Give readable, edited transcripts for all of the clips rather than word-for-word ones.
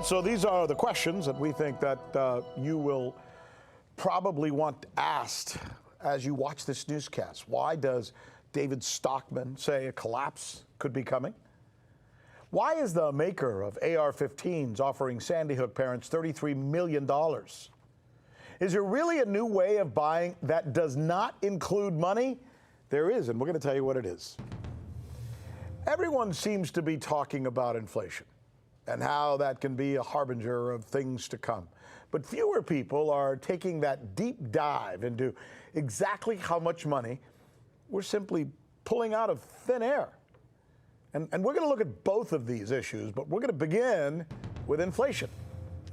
So these are the questions that we think that you will probably want asked as you watch this newscast. Why does David Stockman say a collapse could be coming? Why is the maker of AR-15s offering Sandy Hook parents $33 million? Is there really a new way of buying that does not include money? There is, and we're going to tell you what it is. Everyone seems to be talking about inflation and how that can be a harbinger of things to come. But fewer people are taking that deep dive into exactly how much money we're simply pulling out of thin air. And we're going to look at both of these issues, but we're going to begin with inflation.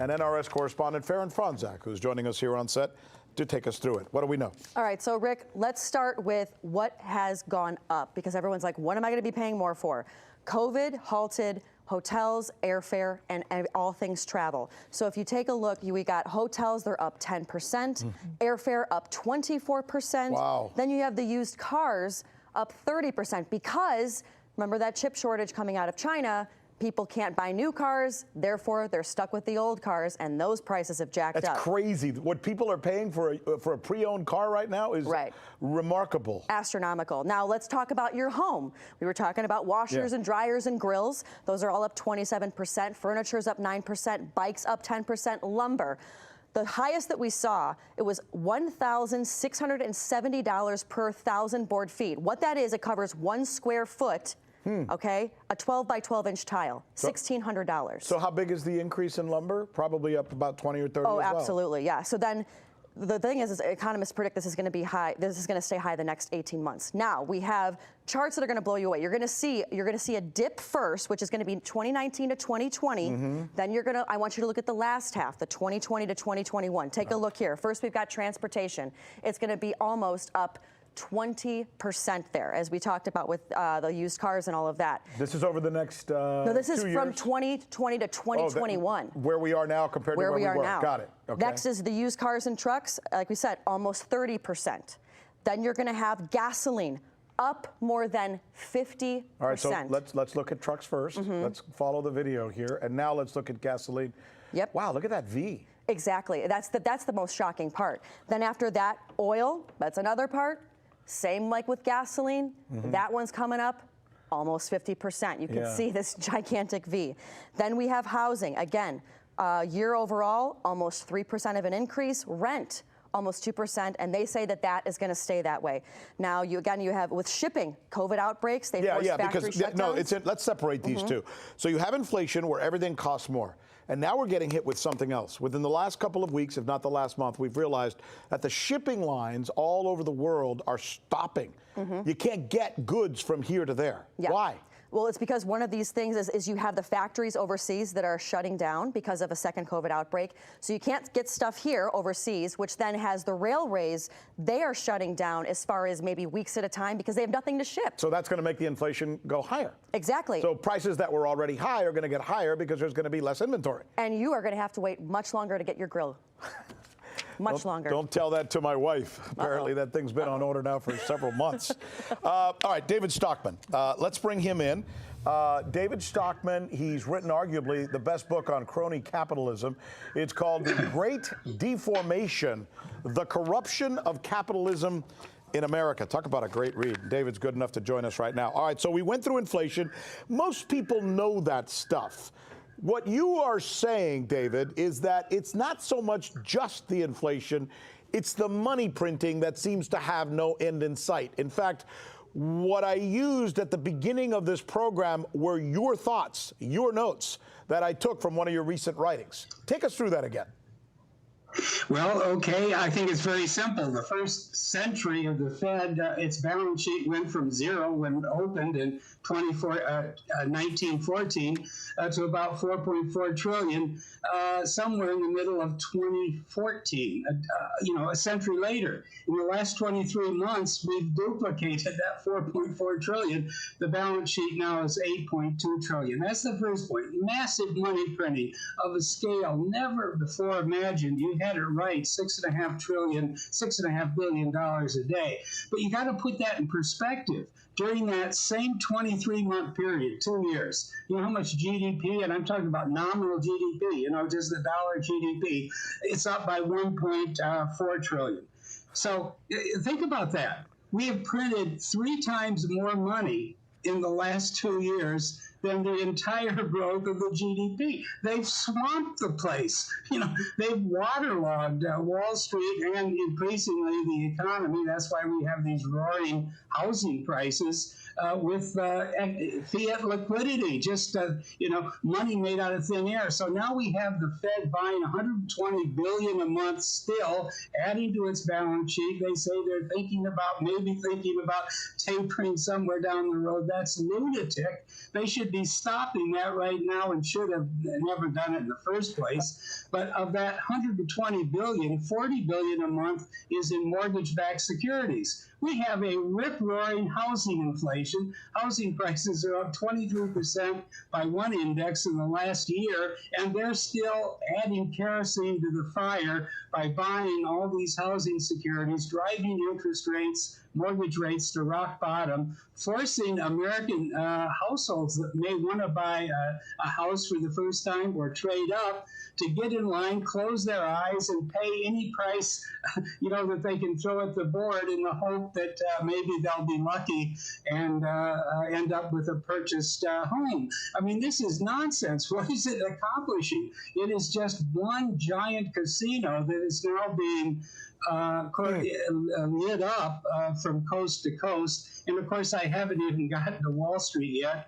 And NRS correspondent Farron Franzak, who's joining us here on set to take us through it. What do we know? All right, so Rick, let's start with what has gone up, because everyone's like, what am I going to be paying more for? COVID halted hotels, airfare, and all things travel. So if you take a look, we got hotels, they're up 10%, airfare up 24%. Wow. Then you have the used cars up 30% because, remember that chip shortage coming out of China, people can't buy new cars, therefore they're stuck with the old cars, and those prices have jacked up. That's crazy. What people are paying for a pre-owned car right now is remarkable. Astronomical. Now let's talk about your home. We were talking about washers and dryers and grills. Those are all up 27%. Furniture's up 9%. Bikes up 10%. Lumber. The highest that we saw, it was $1,670 per 1,000 board feet. What that is, it covers 1 square foot. Okay, a 12 by 12 inch tile, $1,600. So how big is the increase in lumber? Probably up about 20 or 30 Oh, as well. absolutely, yeah. So then the thing is economists predict this is going to be high. This is going to stay high the next 18 months. Now we have charts that are going to blow you away. You're going to see a dip first, which is going to be 2019 to 2020. Then I want you to look at the last half, the 2020 to 2021. Take a look here. First, we've got transportation. It's going to be almost up 20% there, as we talked about with the used cars and all of that. This is over the next No, this is 2 from years? 2020 to 2021. Where we are now compared to where we were. Now. Got it. Okay. Next is the used cars and trucks, like we said, almost 30%. Then you're going to have gasoline up more than 50%. All right, so let's look at trucks first. Let's follow the video here, and now let's look at gasoline. Yep. Wow, look at that V. Exactly. That's the most shocking part. Then after that, oil. That's another part. Same like with gasoline, that one's coming up almost 50%. You can see this gigantic V. Then we have housing. Again, year overall, almost 3% of an increase. Rent, almost 2%, and they say that is going to stay that way. Now, you have with shipping, COVID outbreaks, they force factory shutdowns. Let's separate these two. So you have inflation where everything costs more. And now we're getting hit with something else. Within the last couple of weeks, if not the last month, we've realized that the shipping lines all over the world are stopping. You can't get goods from here to there. Why? Well, it's because one of these things is you have the factories overseas that are shutting down because of a second COVID outbreak. So you can't get stuff here overseas, which then has the railways. They are shutting down as far as maybe weeks at a time because they have nothing to ship. So that's going to make the inflation go higher. Exactly. So prices that were already high are going to get higher because there's going to be less inventory. And you are going to have to wait much longer to get your grill. Much longer. Don't tell that to my wife. Apparently that thing's been on order now for several months. All right, David Stockman. Let's bring him in. David Stockman, he's written arguably the best book on crony capitalism. It's called The Great Deformation, The Corruption of Capitalism in America. Talk about a great read. David's good enough to join us right now. All right, so we went through inflation. Most people know that stuff. What you are saying, David, is that it's not so much just the inflation, it's the money printing that seems to have no end in sight. In fact, what I used at the beginning of this program were your thoughts, your notes that I took from one of your recent writings. Take us through that again. Well, okay, I think it's very simple. The first century of the Fed, its balance sheet went from zero when it opened in 1914 to about 4.4 trillion somewhere in the middle of 2014, a century later. In the last 23 months, we've duplicated that 4.4 trillion. The balance sheet now is 8.2 trillion. That's the first point. Massive money printing of a scale never before imagined. You had it right, $6.5 billion a day. But you got to put that in perspective. During that same 23-month period, 2 years, you know how much GDP, and I'm talking about nominal GDP, just the dollar GDP, it's up by 1.4 trillion. So think about that. We have printed 3 times more money in the last 2 years than the entire growth of the GDP. They've swamped the place. They've waterlogged Wall Street and increasingly the economy. That's why we have these roaring housing prices with fiat liquidity, just money made out of thin air. So now we have the Fed buying 120 billion a month still, adding to its balance sheet. They say they're maybe thinking about tapering somewhere down the road. That's lunatic. They should be stopping that right now and should have never done it in the first place. But of that 120 billion, 40 billion a month is in mortgage-backed securities. We have a rip-roaring housing inflation. Housing prices are up 23% by one index in the last year, and they're still adding kerosene to the fire by buying all these housing securities, driving interest rates, mortgage rates to rock bottom, forcing American households that may want to buy a house for the first time or trade up to get in line, close their eyes, and pay any price, that they can throw at the board in the hope that maybe they'll be lucky and end up with a purchased home. I mean, this is nonsense. What is it accomplishing? It is just one giant casino that is now being lit up from coast to coast. And of course, I haven't even gotten to Wall Street yet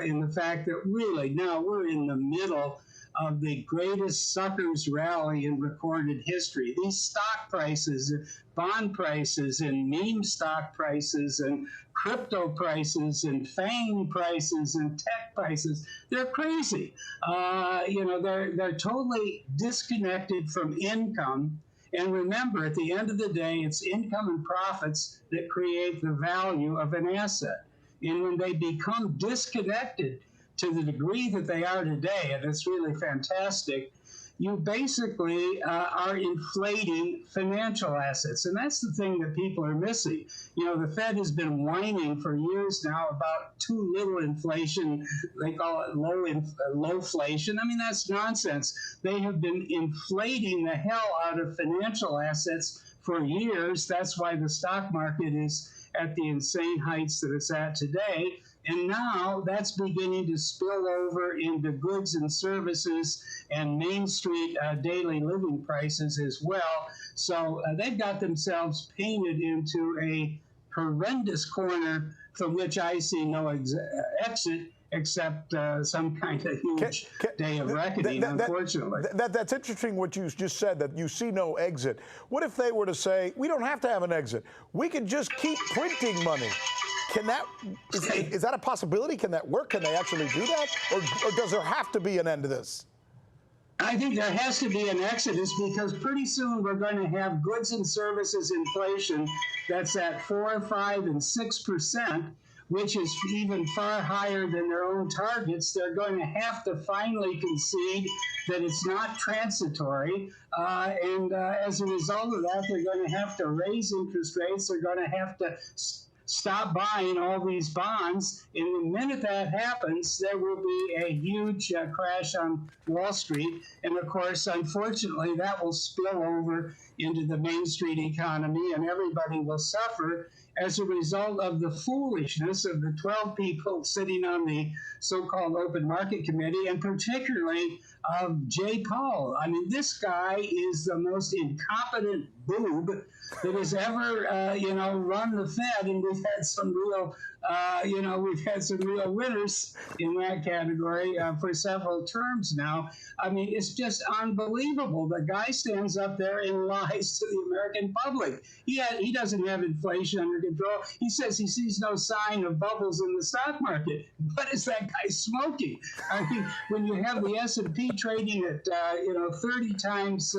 in the fact that really now we're in the middle of the greatest suckers rally in recorded history. These stock prices, bond prices, and meme stock prices, and crypto prices, and FANG prices, and tech prices, they're crazy. They're totally disconnected from income. And remember, at the end of the day, it's income and profits that create the value of an asset. And when they become disconnected to the degree that they are today, and it's really fantastic, you basically are inflating financial assets. And that's the thing that people are missing. The Fed has been whining for years now about too little inflation. They call it lowflation. I mean, that's nonsense. They have been inflating the hell out of financial assets for years. That's why the stock market is at the insane heights that it's at today. And now that's beginning to spill over into goods and services and Main Street daily living prices as well. So they've got themselves painted into a horrendous corner from which I see no exit except some kind of huge day of reckoning, unfortunately. That's interesting what you just said, that you see no exit. What if they were to say, we don't have to have an exit. We can just keep printing money. Is that a possibility? Can that work? Can they actually do that? Or does there have to be an end to this? I think there has to be an exodus because pretty soon we're going to have goods and services inflation that's at 4, 5, and 6%, which is even far higher than their own targets. They're going to have to finally concede that it's not transitory. And as a result of that, they're going to have to raise interest rates. They're going to have to stop buying all these bonds. And the minute that happens, there will be a huge crash on Wall Street. And of course, unfortunately, that will spill over into the Main Street economy, and everybody will suffer as a result of the foolishness of the 12 people sitting on the so-called open market committee, and particularly of Jay Powell. I mean, this guy is the most incompetent boob that has ever, run the Fed, and we've had some real, winners in that category for several terms now. I mean, it's just unbelievable. The guy stands up there and lies to the American public. He doesn't have inflation under control. He says he sees no sign of bubbles in the stock market. What is that guy smoking? I mean, when you have the S&P trading at 30 times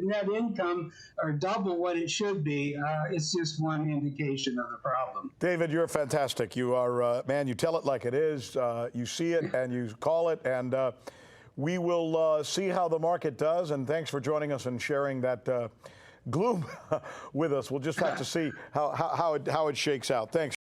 net income, or double what it should be, it's just one indication of the problem. David, you're fantastic. You are, man, you tell it like it is. You see it and you call it, and we will see how the market does. And thanks for joining us and sharing that gloom with us. We'll just have to see how it shakes out. Thanks.